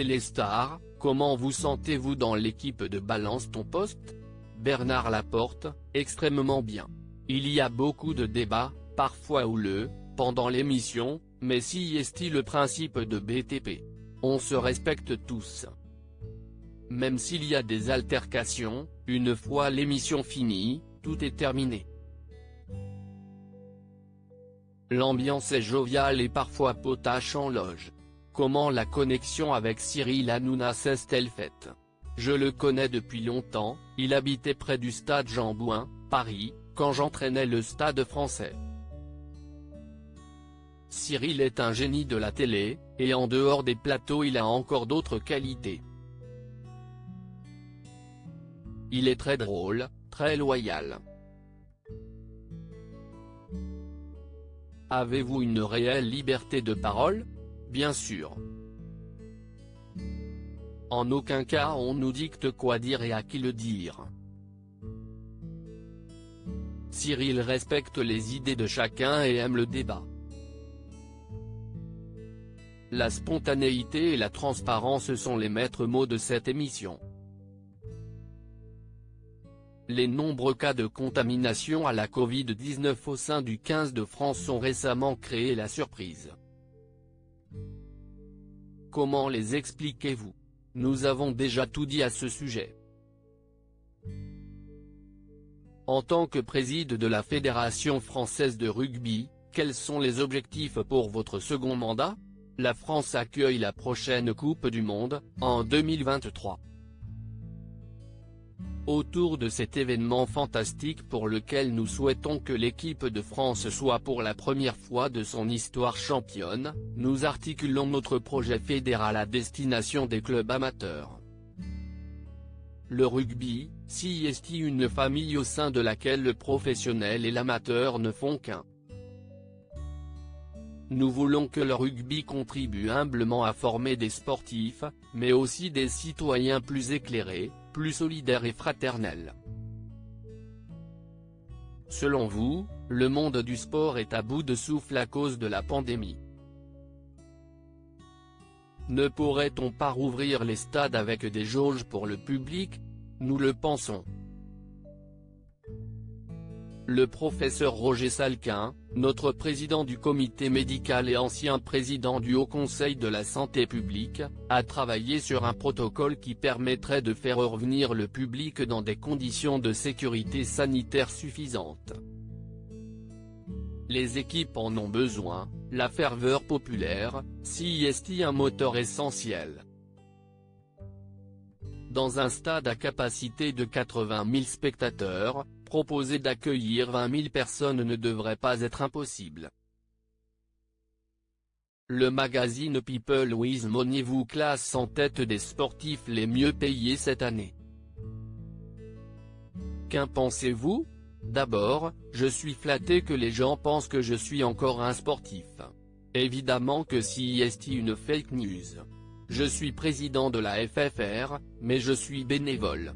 Téléstar, comment vous sentez-vous dans l'équipe de Balance ton poste? Bernard Laporte, extrêmement bien. Il y a beaucoup de débats, parfois houleux, pendant l'émission, mais si est le principe de BTP. On se respecte tous. Même s'il y a des altercations, une fois l'émission finie, tout est terminé. L'ambiance est joviale et parfois potache en loge. Comment la connexion avec Cyril Hanouna s'est-elle faite? Je le connais depuis longtemps, il habitait près du stade Jean-Bouin, Paris, quand j'entraînais le Stade Français. Cyril est un génie de la télé, et en dehors des plateaux il a encore d'autres qualités. Il est très drôle, très loyal. Avez-vous une réelle liberté de parole? Bien sûr. En aucun cas on nous dicte quoi dire et à qui le dire. Cyril respecte les idées de chacun et aime le débat. La spontanéité et la transparence sont les maîtres mots de cette émission. Les nombreux cas de contamination à la Covid-19 au sein du 15 de France ont récemment créé la surprise. Comment les expliquez-vous? Nous avons déjà tout dit à ce sujet. En tant que président de la Fédération française de rugby, quels sont les objectifs pour votre second mandat? La France accueille la prochaine Coupe du Monde, en 2023. Autour de cet événement fantastique pour lequel nous souhaitons que l'équipe de France soit pour la première fois de son histoire championne, nous articulons notre projet fédéral à destination des clubs amateurs. Le rugby, si est une famille au sein de laquelle le professionnel et l'amateur ne font qu'un. Nous voulons que le rugby contribue humblement à former des sportifs, mais aussi des citoyens plus éclairés, plus solidaires et fraternels. Selon vous, le monde du sport est à bout de souffle à cause de la pandémie. Ne pourrait-on pas rouvrir les stades avec des jauges pour le public? Nous le pensons. Le professeur Roger Salquin, notre président du comité médical et ancien président du Haut Conseil de la santé publique, a travaillé sur un protocole qui permettrait de faire revenir le public dans des conditions de sécurité sanitaire suffisantes. Les équipes en ont besoin, la ferveur populaire, si est un moteur essentiel. Dans un stade à capacité de 80 000 spectateurs, proposer d'accueillir 20 000 personnes ne devrait pas être impossible. Le magazine People with Money vous classe en tête des sportifs les mieux payés cette année. Qu'en pensez-vous? D'abord, je suis flatté que les gens pensent que je suis encore un sportif. Évidemment que si est une fake news. Je suis président de la FFR, mais je suis bénévole.